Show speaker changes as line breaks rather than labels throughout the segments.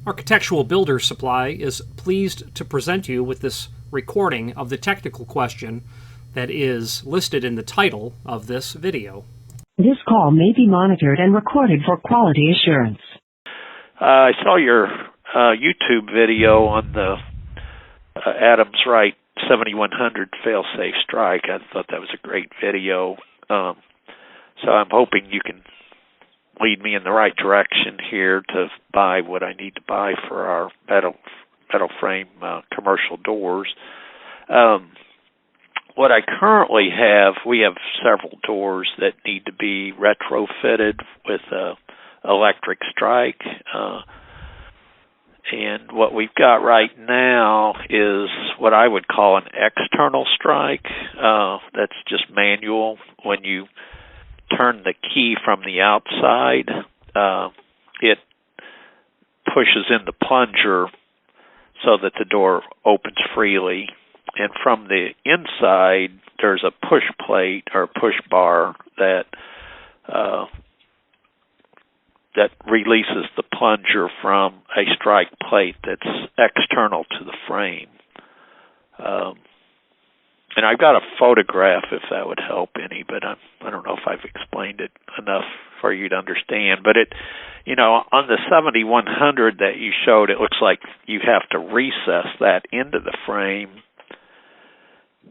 Architectural Builders Supply is pleased to present you with this recording of the technical question that is listed in the title of this video.
This call may be monitored and recorded for quality assurance.
I saw your YouTube video on the Adams Rite 7100 fail-safe strike. I thought that was a great video. So I'm hoping you can lead me in the right direction here to buy what I need to buy for our metal frame commercial doors. What I currently have, we have several doors that need to be retrofitted with electric strike. And what we've got right now is what I would call an external strike. That's just manual. When you turn the key from the outside, it pushes in the plunger so that the door opens freely. And from the inside, there's a push plate or push bar that releases the plunger from a strike plate that's external to the frame. And I've got a photograph if that would help any, but I don't know if I've explained it enough for you to understand. But on the 7100 that you showed, it looks like you have to recess that into the frame.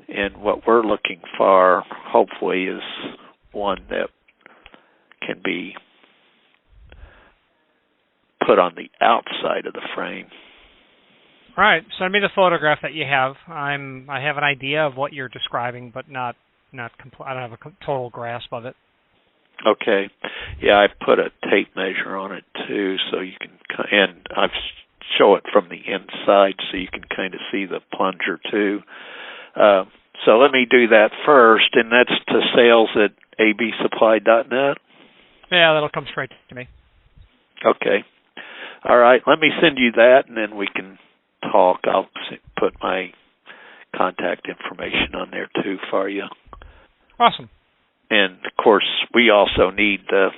And what we're looking for, hopefully, is one that can be put on the outside of the frame.
All right, send me the photograph that you have. I have an idea of what you're describing, but not I don't have a total grasp of it.
Okay, yeah, I put a tape measure on it too, so you can, and I show it from the inside, so you can kind of see the plunger too. So let me do that first, and that's to sales@absupply.net.
Yeah, that'll come straight to me.
Okay. All right, let me send you that, and then we can talk. I'll put my contact information on there, too, for you.
Awesome.
And, of course, we also need the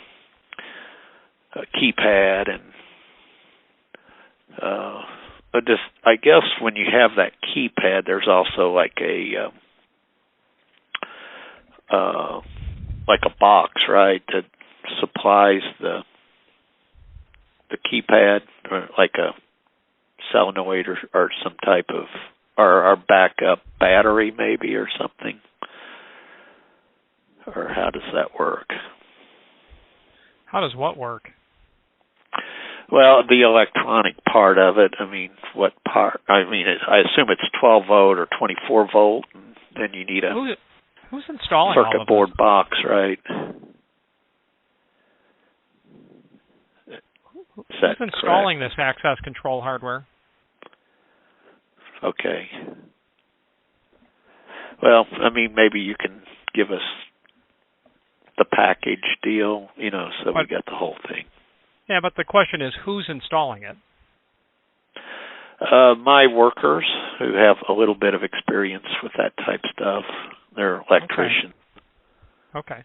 keypad. And I guess when you have that keypad, there's also like a box, right, that supplies the keypad, or like a solenoid or some type of, or backup battery maybe or something? Or how does that work?
How does what work?
Well, the electronic part of it. I mean, what part? I mean, I assume it's 12 volt or 24 volt, and then you need a
who's installing
circuit
all of
board
this?
box, right?
Who's installing this access control hardware?
Okay. Well, I mean, maybe you can give us the package deal, so we got the whole thing.
Yeah, but the question is, who's installing it?
My workers who have a little bit of experience with that type of stuff. They're electricians.
Okay.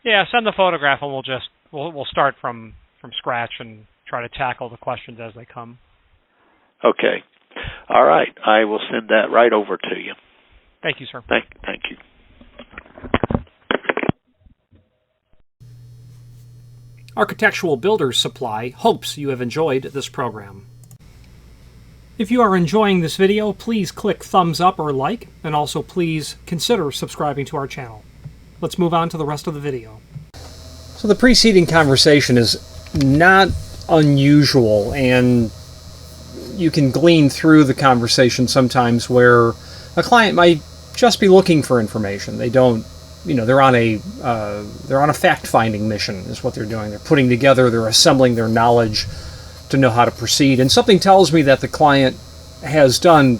Yeah, send the photograph, and we'll start from scratch and try to tackle the questions as they come.
Okay. All right. I will send that right over to you.
Thank you, sir.
Thank you.
Architectural Builders Supply hopes you have enjoyed this program. If you are enjoying this video, please click thumbs up or like, and also please consider subscribing to our channel. Let's move on to the rest of the video. So the preceding conversation is not unusual, and you can glean through the conversation sometimes where a client might just be looking for information. They don't, they're on a fact-finding mission is what they're doing. They're putting together, they're assembling their knowledge to know how to proceed. And something tells me that the client has done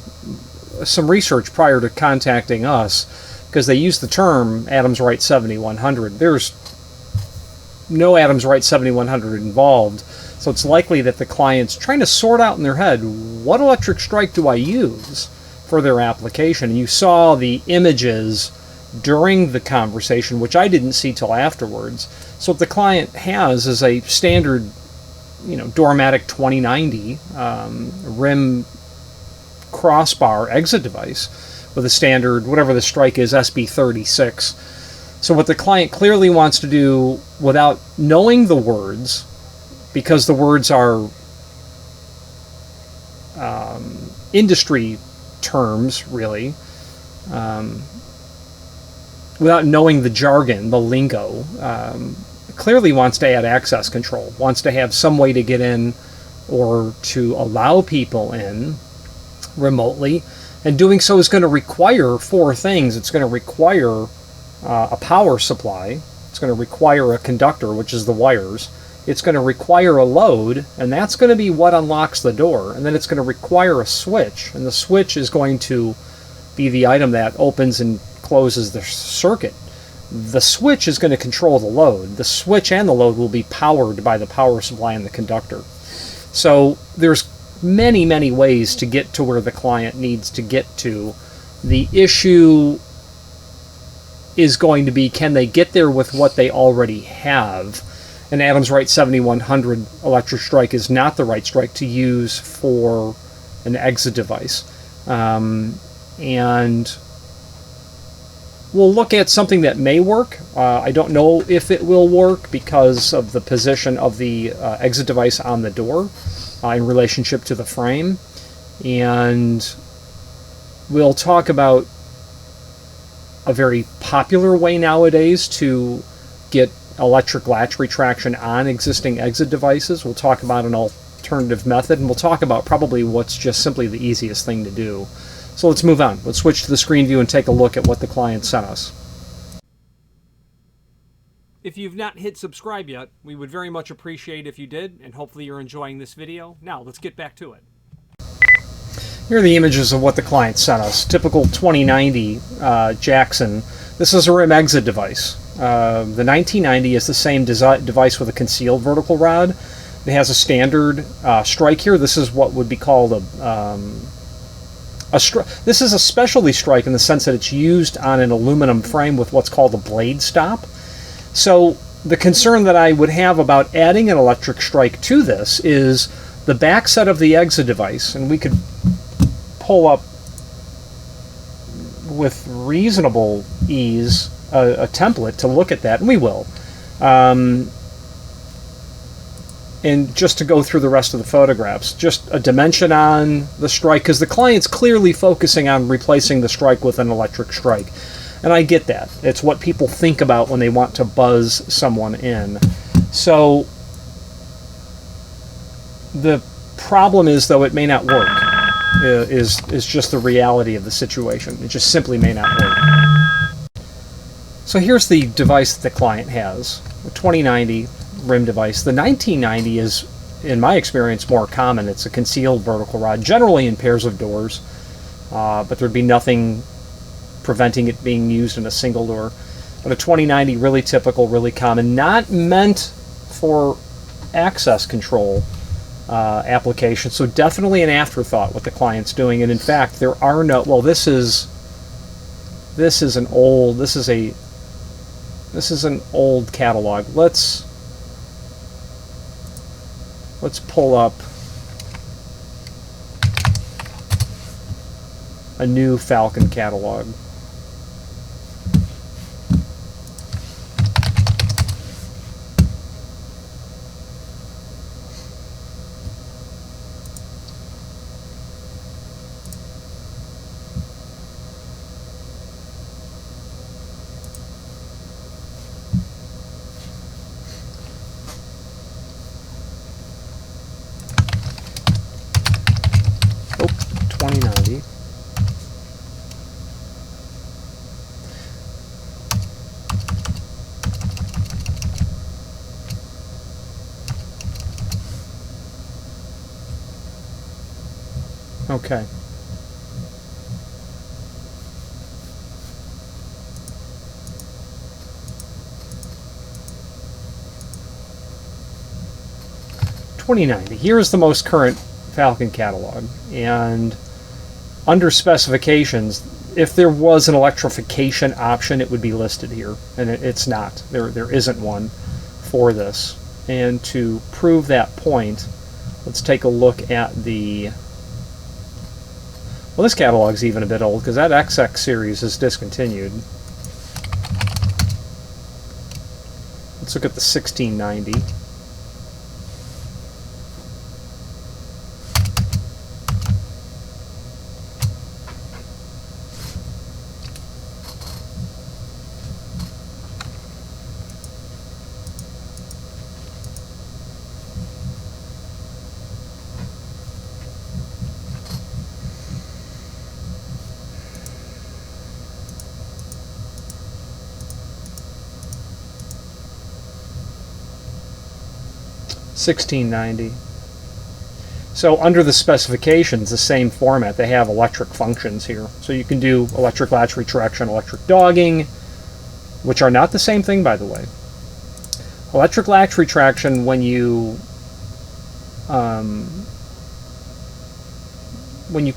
some research prior to contacting us, because they use the term Adams Rite 7100. There's no Adams Rite 7100 involved, so it's likely that the client's trying to sort out in their head, what electric strike do I use for their application? And you saw the images during the conversation, which I didn't see till afterwards. So what the client has is a standard Doormatic 2090 rim crossbar exit device with a standard, whatever the strike is, SB36. So what the client clearly wants to do without knowing the words, because the words are industry terms, really, without knowing the jargon, the lingo, clearly wants to add access control, wants to have some way to get in or to allow people in remotely, and doing so is going to require four things. It's going to require a power supply, it's going to require a conductor, which is the wires, it's going to require a load, and that's going to be what unlocks the door, and then it's going to require a switch, and the switch is going to be the item that opens and closes the circuit. The switch is going to control the load. The switch and the load will be powered by the power supply and the conductor. So there's many, many ways to get to where the client needs to get to. The issue is going to be, can they get there with what they already have? An Adams Rite 7100 electric strike is not the right strike to use for an exit device. And we'll look at something that may work. I don't know if it will work because of the position of the exit device on the door in relationship to the frame. And we'll talk about a very popular way nowadays to get electric latch retraction on existing exit devices. We'll talk about an alternative method, and we'll talk about probably what's just simply the easiest thing to do. So let's move on. Let's switch to the screen view and take a look at what the client sent us. If you've not hit subscribe yet, we would very much appreciate if you did, and hopefully you're enjoying this video. Now, let's get back to it. Here are the images of what the client sent us. Typical 2090 Jackson. This is a rim exit device. The 1990 is the same device with a concealed vertical rod. It has a standard strike here. This is what would be called this is a specialty strike in the sense that it's used on an aluminum frame with what's called a blade stop. So the concern that I would have about adding an electric strike to this is the back set of the exit device, and we could pull up with reasonable ease a template to look at that, and we will. And just to go through the rest of the photographs, just a dimension on the strike, because the client's clearly focusing on replacing the strike with an electric strike. And I get that. It's what people think about when they want to buzz someone in. So the problem is, though, it may not work, is just the reality of the situation. It just simply may not work. So here's the device that the client has, a 2090 rim device. The 1990 is, in my experience, more common. It's a concealed vertical rod, generally in pairs of doors, but there'd be nothing preventing it being used in a single door. But a 2090, really typical, really common, not meant for access control application, so definitely an afterthought what the client's doing. And in fact, there are no, well, this is an old catalog. Let's pull up a new Falcon catalog. Oh, 2090. Okay. $20.90. Here's the most current Falcon catalog, and under specifications, if there was an electrification option, it would be listed here, and it's not. There isn't one for this. And to prove that point, let's take a look at the... Well, this catalog's even a bit old because that XX series is discontinued. Let's look at the 1690. $16.90. So under the specifications, the same format, they have electric functions here. So you can do electric latch retraction, electric dogging, which are not the same thing, by the way. Electric latch retraction, when you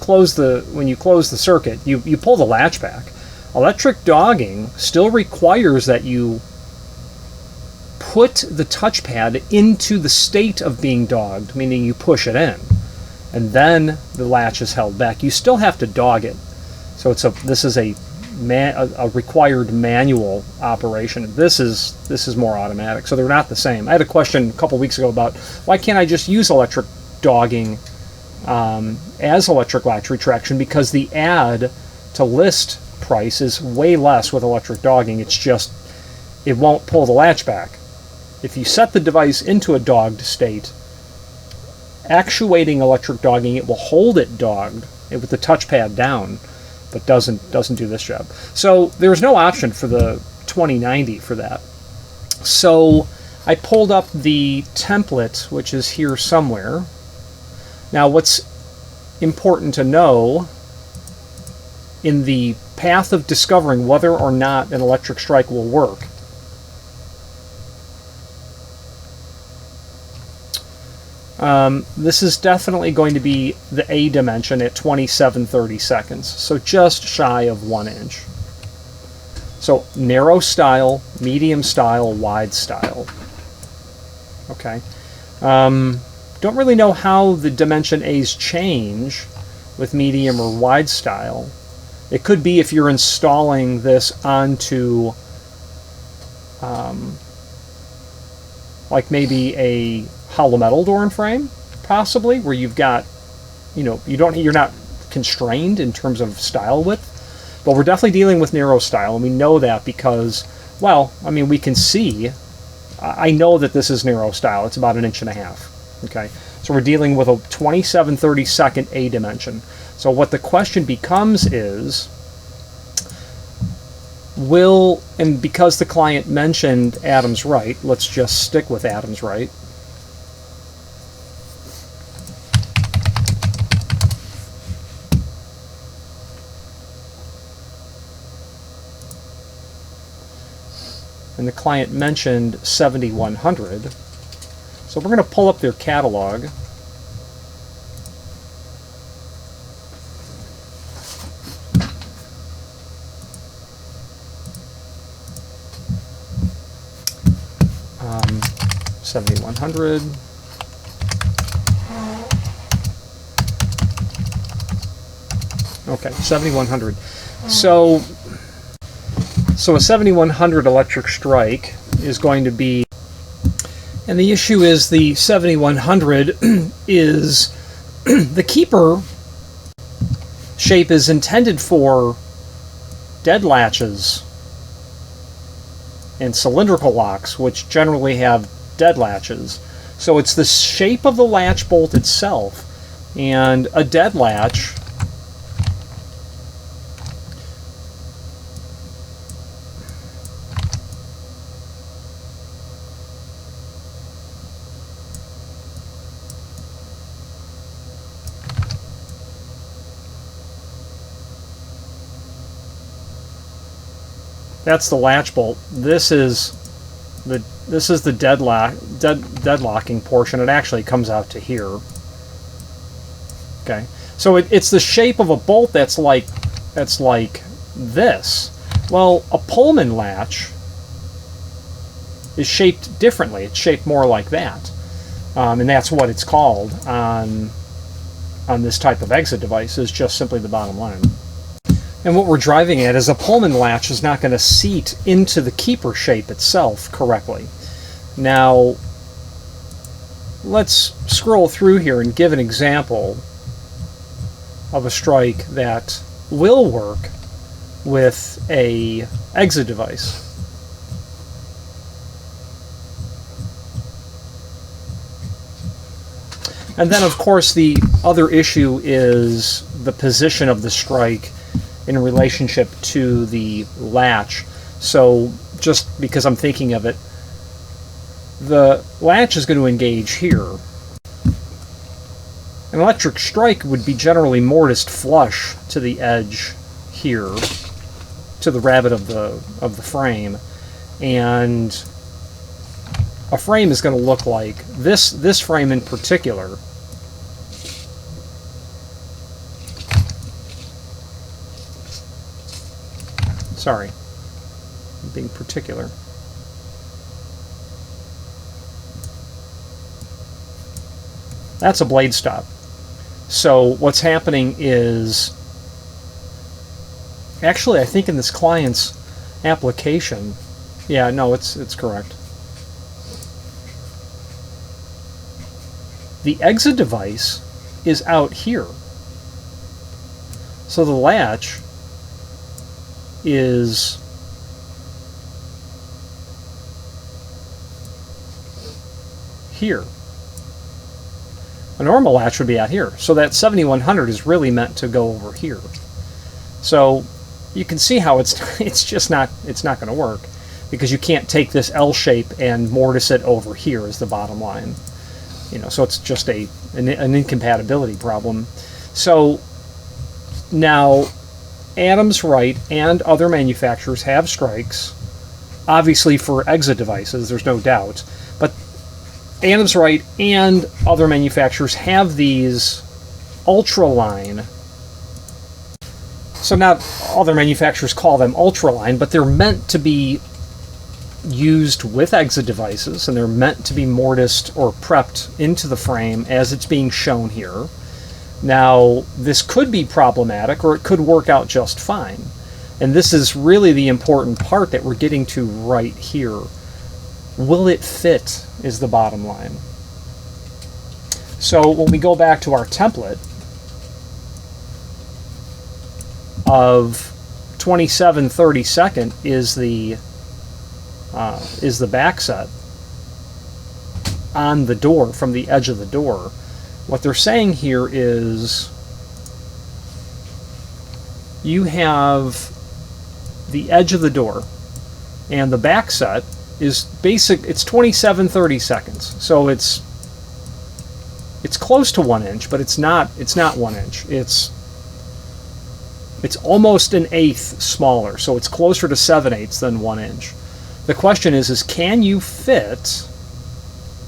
close the circuit, you pull the latch back. Electric dogging still requires that you put the touchpad into the state of being dogged, meaning you push it in, and then the latch is held back. You still have to dog it. So this is a required manual operation. This is more automatic. So they're not the same. I had a question a couple weeks ago about why can't I just use electric dogging as electric latch retraction, because the add to list price is way less with electric dogging. It's just it won't pull the latch back. If you set the device into a dogged state, actuating electric dogging, it will hold it dogged with the touchpad down, but doesn't do this job. So there's no option for the 2090 for that. So I pulled up the template, which is here somewhere. Now what's important to know in the path of discovering whether or not an electric strike will work, this is definitely going to be the A dimension at 2730 seconds, so just shy of 1 inch. So narrow style, medium style, wide style. Okay. Don't really know how the dimension A's change with medium or wide style. It could be if you're installing this onto like maybe a hollow metal door and frame, possibly, where you've got, you're not constrained in terms of style width, but we're definitely dealing with narrow style, and we know that because, well, I mean, we can see, I know that this is narrow style. It's about 1.5 inches. Okay, so we're dealing with a 27/32 second A dimension. So what the question becomes is, and because the client mentioned Adams Rite, let's just stick with Adams Rite. And the client mentioned 7100. So we're going to pull up their catalog. Um, 7100. Okay, 7100. So a 7100 electric strike is going to be, and the issue is the 7100 is the keeper shape is intended for dead latches and cylindrical locks, which generally have dead latches. So it's the shape of the latch bolt itself, and a dead latch that's the latch bolt. This is the deadlocking portion. It actually comes out to here. Okay, so it's the shape of a bolt that's like this. Well, a Pullman latch is shaped differently. It's shaped more like that, and that's what it's called on this type of exit device, is just simply the bottom line. And what we're driving at is a Pullman latch is not going to seat into the keeper shape itself correctly. Now, let's scroll through here and give an example of a strike that will work with a exit device. And then, of course, the other issue is the position of the strike in relationship to the latch. So, just because I'm thinking of it, the latch is going to engage here. An electric strike would be generally mortised flush to the edge here, to the rabbet of the frame, and a frame is going to look like this frame in particular. Sorry, I'm being particular. That's a blade stop. So what's happening is, actually, I think in this client's application, yeah, no, it's correct. The exit device is out here. So the latch is here. A normal latch would be out here. So that 7100 is really meant to go over here. So you can see how it's just not going to work, because you can't take this L shape and mortise it over here is the bottom line. You know, so it's just an incompatibility problem. So now Adams Rite and other manufacturers have strikes, obviously for exit devices, there's no doubt, but Adams Rite and other manufacturers have these ultraline. So not other manufacturers call them ultraline, but they're meant to be used with exit devices, and they're meant to be mortised or prepped into the frame as it's being shown here. Now, this could be problematic, or it could work out just fine. And this is really the important part that we're getting to right here. Will it fit is the bottom line. So when we go back to our template of 27/32 is the back set on the door, from the edge of the door. What they're saying here is you have the edge of the door, and the back set is basic. It's 27/32, so it's close to 1 inch, but it's not 1 inch. It's almost an eighth smaller, so it's closer to 7/8 than 1 inch. The question is can you fit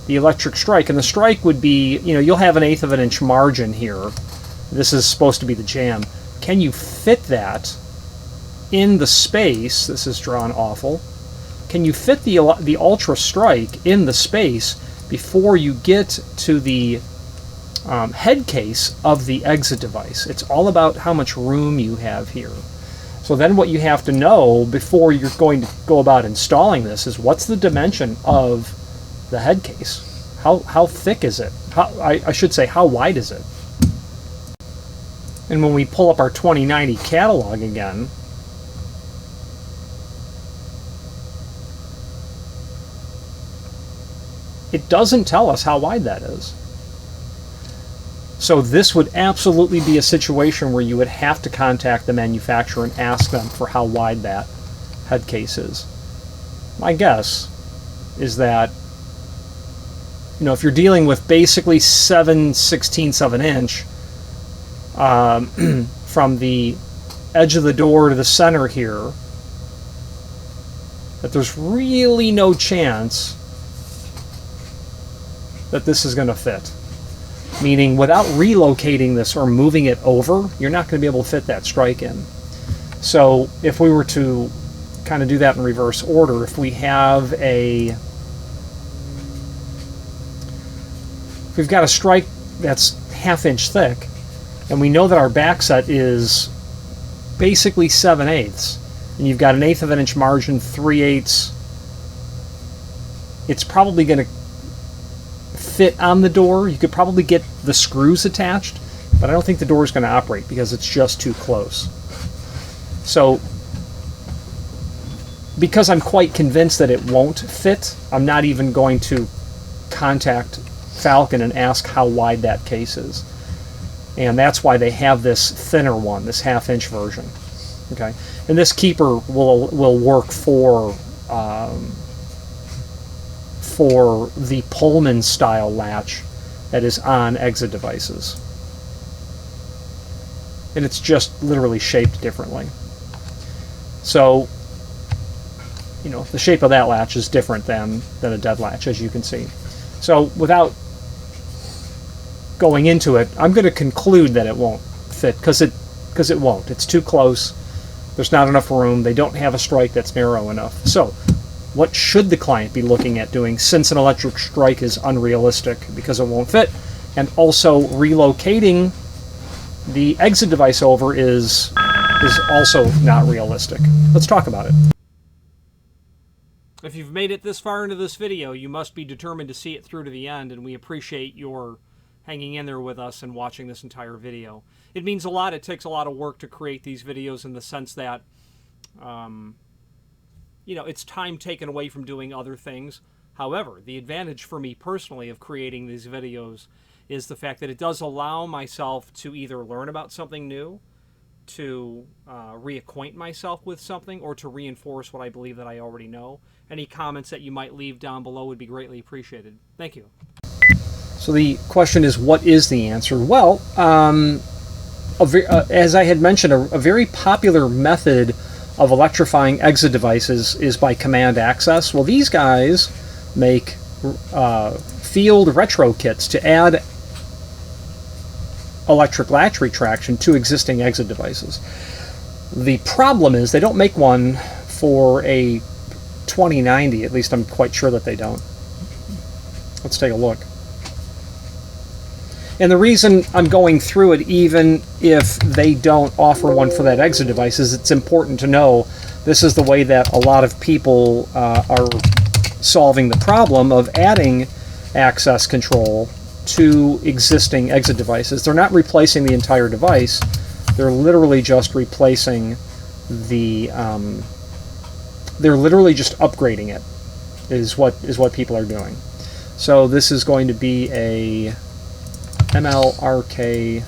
the electric strike? And the strike would be, you'll have an eighth of an inch margin here. This is supposed to be the jamb. Can you fit that in the space? This is drawn awful. Can you fit the ultra strike in the space before you get to the head case of the exit device? It's all about how much room you have here. So then what you have to know before you're going to go about installing this is, what's the dimension of the head case? How thick is it? I should say, how wide is it? And when we pull up our 2090 catalog again, it doesn't tell us how wide that is. So this would absolutely be a situation where you would have to contact the manufacturer and ask them for how wide that head case is. My guess is that, if you're dealing with basically 7/16 of an inch from the edge of the door to the center here, that there's really no chance that this is going to fit. Meaning, without relocating this or moving it over, you're not going to be able to fit that strike in. So if we were to kind of do that in reverse order, if we have a if we've got a strike that's 1/2 inch thick, and we know that our back set is basically 7/8, and you've got an 1/8 of an inch margin, 3/8, it's probably going to fit on the door. You could probably get the screws attached, but I don't think the door is going to operate because it's just too close. So, because I'm quite convinced that it won't fit, I'm not even going to contact Falcon and ask how wide that case is. And that's why they have this thinner one, this 1/2 inch version. Okay, and this keeper will work for the Pullman style latch that is on exit devices. And it's just literally shaped differently. So, you know, the shape of that latch is different than a dead latch, as you can see. So without going into it, I'm going to conclude that it won't fit, because it won't. It's too close. There's not enough room. They don't have a strike that's narrow enough. So what should the client be looking at doing, since an electric strike is unrealistic because it won't fit, and also relocating the exit device over is also not realistic? Let's talk about it. If you've made it this far into this video, you must be determined to see it through to the end, and we appreciate your hanging in there with us and watching this entire video. It means a lot. It takes a lot of work to create these videos, in the sense that you know, it's time taken away from doing other things. However, the advantage for me personally of creating these videos is the fact that it does allow myself to either learn about something new, to reacquaint myself with something, or to reinforce what I believe that I already know. Any comments that you might leave down below would be greatly appreciated. Thank you. So the question is, what is the answer? Well, as I had mentioned, a very popular method of electrifying exit devices is by command access. Well, these guys make field retro kits to add electric latch retraction to existing exit devices. The problem is they don't make one for a 2090. At least I'm quite sure that they don't. Let's take a look. And the reason I'm going through it, even if they don't offer one for that exit device, is it's important to know this is the way that a lot of people are solving the problem of adding access control to existing exit devices. They're not replacing the entire device. They're literally just replacing the they're literally just upgrading it, is what people are doing. So this is going to be a MLRK.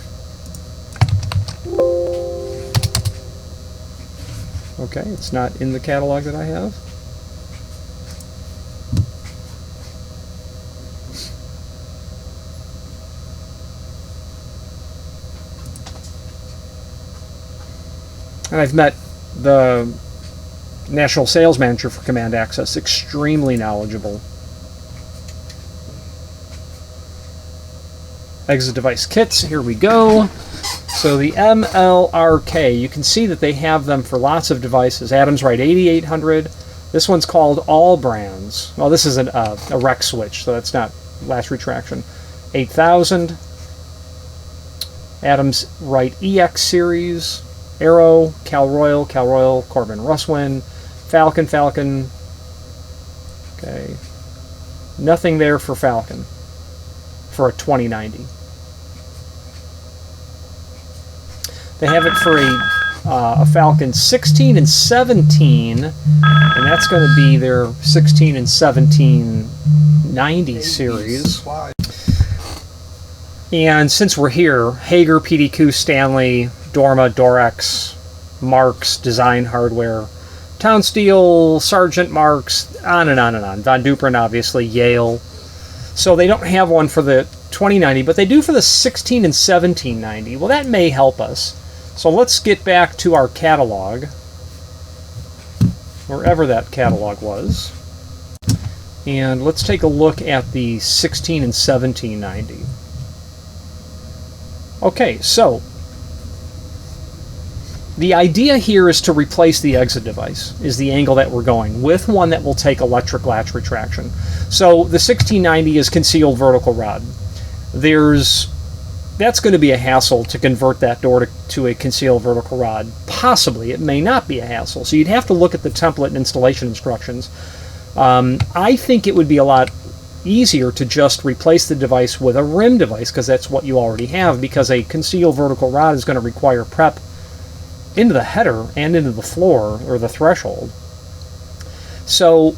Okay, it's not in the catalog that I have. And I've met the national sales manager for Command Access, extremely knowledgeable. Exit device kits, here we go. So the MLRK, you can see that they have them for lots of devices. Adams Rite 8800. This one's called All Brands. Well, this is a rec switch, so that's not latch retraction. 8000. Adams Rite EX series. Arrow, Cal Royal, Corbin Russwin, Falcon. Okay. Nothing there for Falcon for a 2090. They have it for a Falcon 16 and 17, and that's going to be their 16 and 1790 series. And since we're here, Hager, PDQ, Stanley, Dorma, Dorex, Marks, Design Hardware, Town Steel, Sargent Marks, on and on and on. Von Duprin, obviously, Yale. So they don't have one for the 2090, but they do for the 16 and 1790. Well, that may help us. So let's get back to our catalog, wherever that catalog was, and let's take a look at the 16 and 1790. Okay, so the idea here is to replace the exit device, is the angle that we're going, with one that will take electric latch retraction. So the 1690 is concealed vertical rod. that's going to be a hassle to convert that door to a concealed vertical rod. Possibly, it may not be a hassle. So you'd have to look at the template and installation instructions. I think it would be a lot easier to just replace the device with a rim device, because that's what you already have, because a concealed vertical rod is going to require prep into the header and into the floor or the threshold. So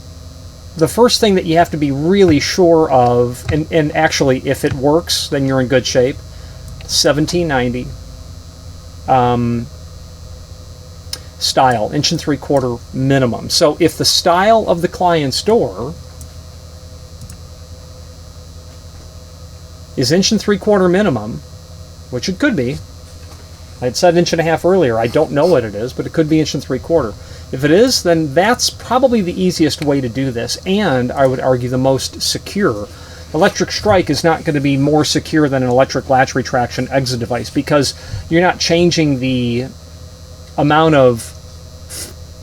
the first thing that you have to be really sure of, and actually if it works, then you're in good shape, 1790 style, 1 3/4 minimum. So if the style of the client's door is 1 3/4 minimum, which it could be, I had said 1.5 earlier, I don't know what it is, but it could be 1 3/4. If it is, then that's probably the easiest way to do this, and I would argue the most secure. Electric strike is not going to be more secure than an electric latch retraction exit device, because you're not changing the amount of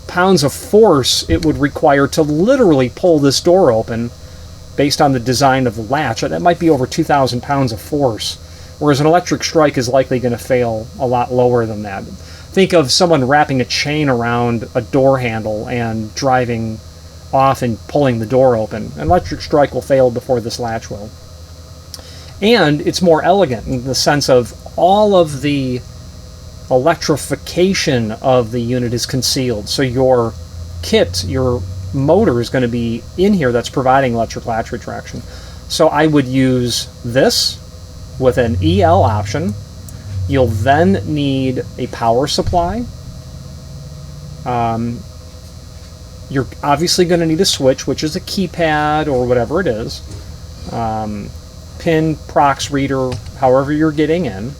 pounds of force it would require to literally pull this door open based on the design of the latch. That might be over 2,000 pounds of force, whereas an electric strike is likely going to fail a lot lower than that. Think of someone wrapping a chain around a door handle and driving off and pulling the door open. An electric strike will fail before this latch will. And it's more elegant in the sense of all of the electrification of the unit is concealed. So your kit, your motor is going to be in here that's providing electric latch retraction. So I would use this with an EL option. You'll then need a power supply. You're obviously going to need a switch, which is a keypad or whatever it is. Pin, prox reader, however you're getting in.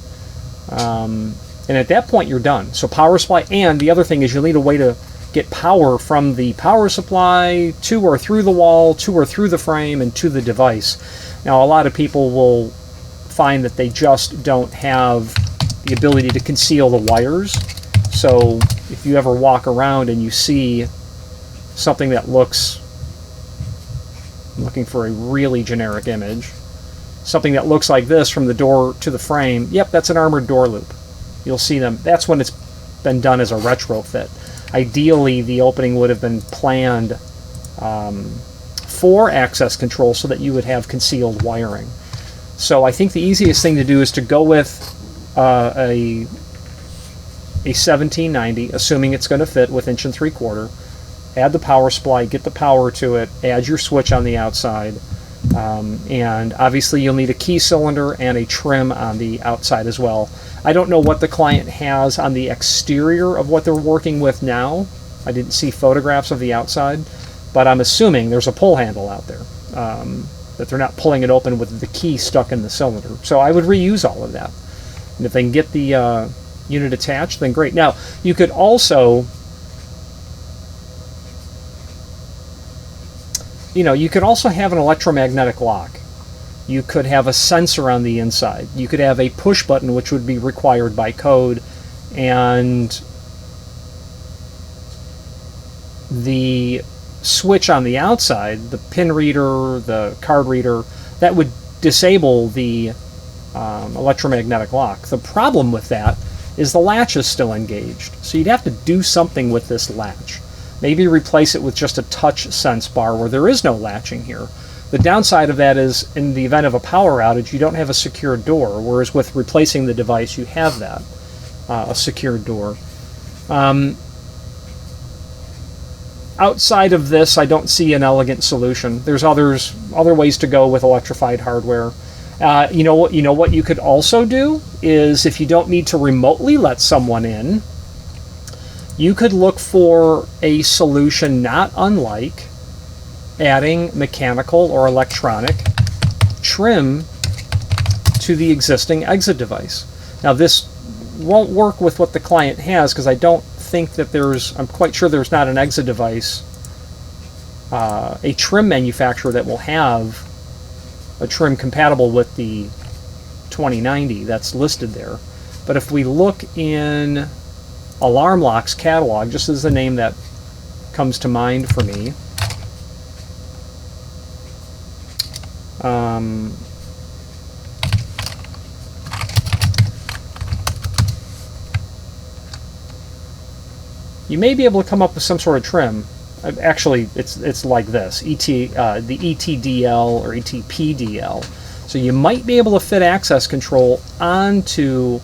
And at that point, you're done. So power supply, and the other thing is you'll need a way to get power from the power supply to or through the wall, to or through the frame, and to the device. Now, a lot of people will find that they just don't have the ability to conceal the wires. So if you ever walk around and you see something that looks, I'm looking for a really generic image, something that looks like this from the door to the frame, yep, that's an armored door loop. You'll see them. That's when it's been done as a retrofit. Ideally, the opening would have been planned for access control so that you would have concealed wiring. So I think the easiest thing to do is to go with a 1790, assuming it's going to fit with 1 3/4. Add the power supply, get the power to it, add your switch on the outside, and obviously you'll need a key cylinder and a trim on the outside as well. I don't know what the client has on the exterior of what they're working with now. I didn't see photographs of the outside, but I'm assuming there's a pull handle out there, that they're not pulling it open with the key stuck in the cylinder. So I would reuse all of that. And if they can get the unit attached, then great. Now, you could also, you could also have an electromagnetic lock. You could have a sensor on the inside. You could have a push button, which would be required by code, and the switch on the outside, the pin reader, the card reader, that would disable the electromagnetic lock. The problem with that is the latch is still engaged. So you'd have to do something with this latch. Maybe replace it with just a touch sense bar where there is no latching here. The downside of that is, in the event of a power outage, you don't have a secure door, whereas with replacing the device, you have that, a secured door. Outside of this, I don't see an elegant solution. There's other ways to go with electrified hardware. You know what you could also do is, if you don't need to remotely let someone in, you could look for a solution not unlike adding mechanical or electronic trim to the existing exit device. Now, this won't work with what the client has, because I don't think that I'm quite sure there's not an exit device, a trim manufacturer that will have a trim compatible with the 2090 that's listed there. But if we look in Alarm Lock's catalog, just as the name that comes to mind for me, you may be able to come up with some sort of trim. Actually, it's like this, the ETDL or ETPDL. So you might be able to fit access control onto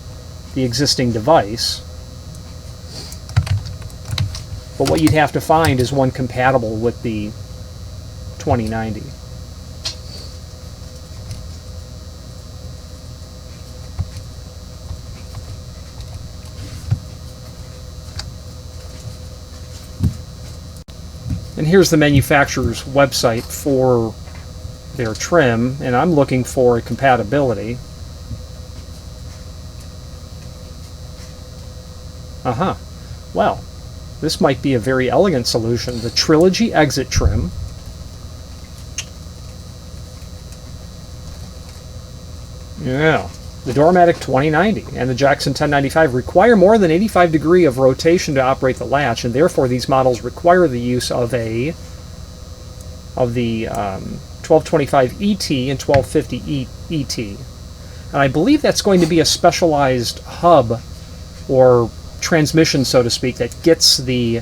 the existing device, but what you'd have to find is one compatible with the 2090. And here's the manufacturer's website for their trim, and I'm looking for a compatibility. Well, this might be a very elegant solution. The Trilogy exit trim. Yeah. The Dormatic 2090 and the Jackson 1095 require more than 85 degrees of rotation to operate the latch, and therefore these models require the use of the 1225 ET and 1250 ET. And I believe that's going to be a specialized hub or transmission, so to speak, that gets the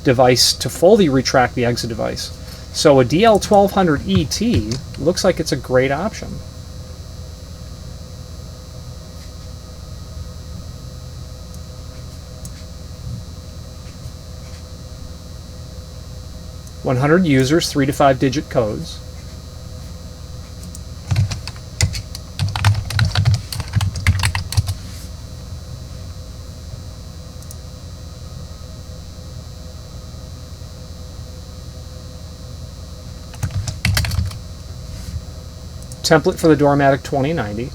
device to fully retract the exit device. So a DL1200 ET looks like it's a great option. (100 users, 3 to 5 digit codes). Template for the Dormatic 2090.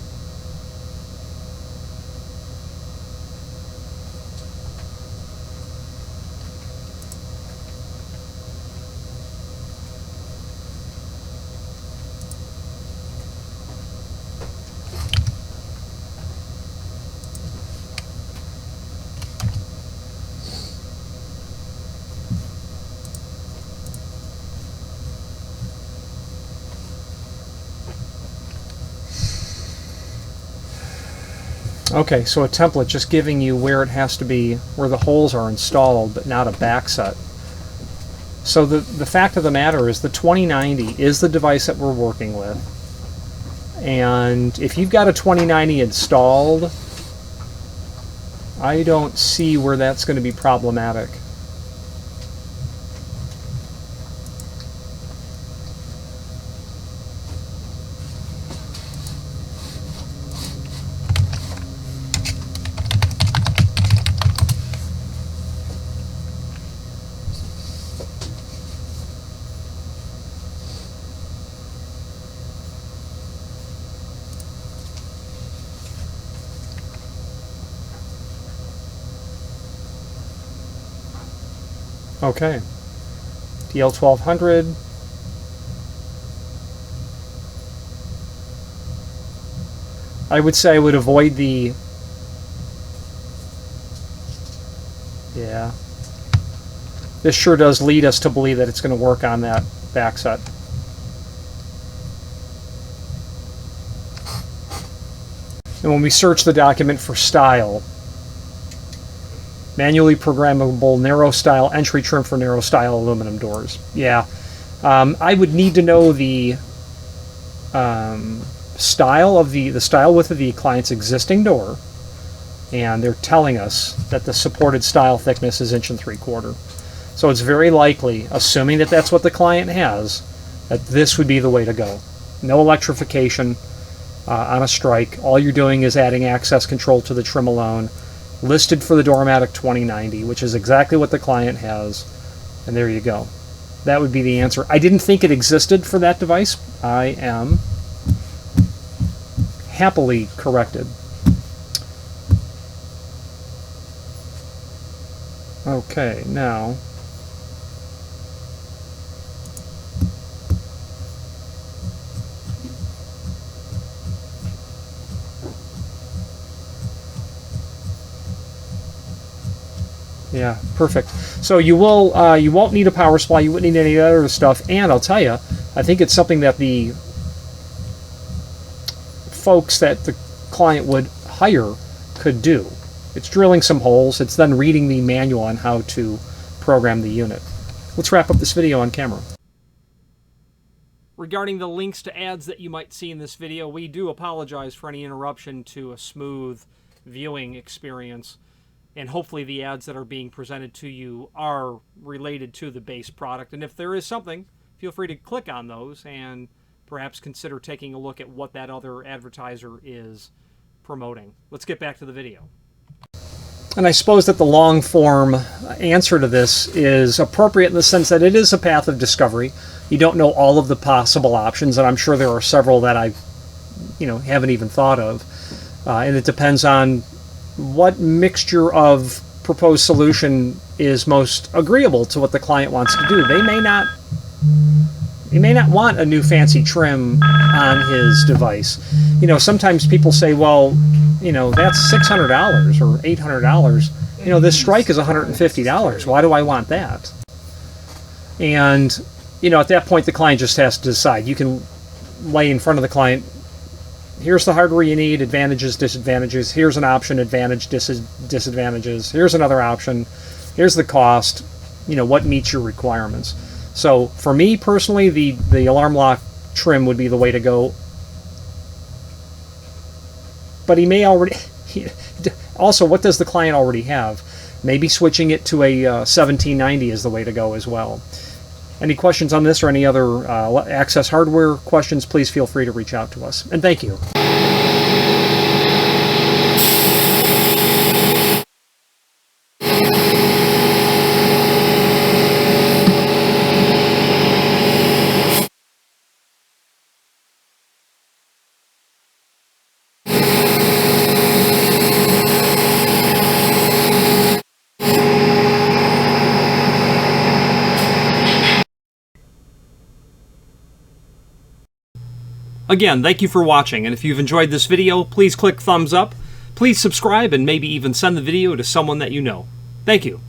Okay, so a template just giving you where it has to be, where the holes are installed, but not a back set. So the fact of the matter is the 2090 is the device that we're working with. And if you've got a 2090 installed, I don't see where that's going to be problematic. Okay, DL1200. I would say I would avoid the, yeah, this sure does lead us to believe that it's going to work on that back set. And when we search the document for style, manually programmable narrow style entry trim for narrow style aluminum doors. Yeah, I would need to know the style of the style width of the client's existing door, and they're telling us that the supported style thickness is 1 3/4. So it's very likely, assuming that that's what the client has, that this would be the way to go. No electrification on a strike. All you're doing is adding access control to the trim alone. Listed for the Dormatic 2090, which is exactly what the client has, and there you go. That would be the answer. I didn't think it existed for that device. I am happily corrected. Okay, now yeah, perfect. So you won't need a power supply. You wouldn't need any other stuff. And I'll tell you, I think it's something that the folks that the client would hire could do. It's drilling some holes. It's then reading the manual on how to program the unit. Let's wrap up this video on camera. Regarding the links to ads that you might see in this video, we do apologize for any interruption to a smooth viewing experience, and hopefully the ads that are being presented to you are related to the base product. And if there is something, feel free to click on those and perhaps consider taking a look at what that other advertiser is promoting. Let's get back to the video. And I suppose that the long form answer to this is appropriate in the sense that it is a path of discovery. You don't know all of the possible options, and I'm sure there are several that I haven't even thought of. And it depends on what mixture of proposed solution is most agreeable to what the client wants to do. They may not want a new fancy trim on his device. Sometimes people say, well, that's $600 or $800. This strike is $150. Why do I want that? And, at that point, the client just has to decide. You can lay in front of the client, here's the hardware you need, advantages, disadvantages. Here's an option, advantage, disadvantages. Here's another option. Here's the cost. What meets your requirements. So for me personally, the alarm lock trim would be the way to go. But he may already... Also, what does the client already have? Maybe switching it to a 1790 is the way to go as well. Any questions on this or any other access hardware questions, please feel free to reach out to us. And thank you. Again, thank you for watching, and if you've enjoyed this video, please click thumbs up, please subscribe, and maybe even send the video to someone that you know. Thank you.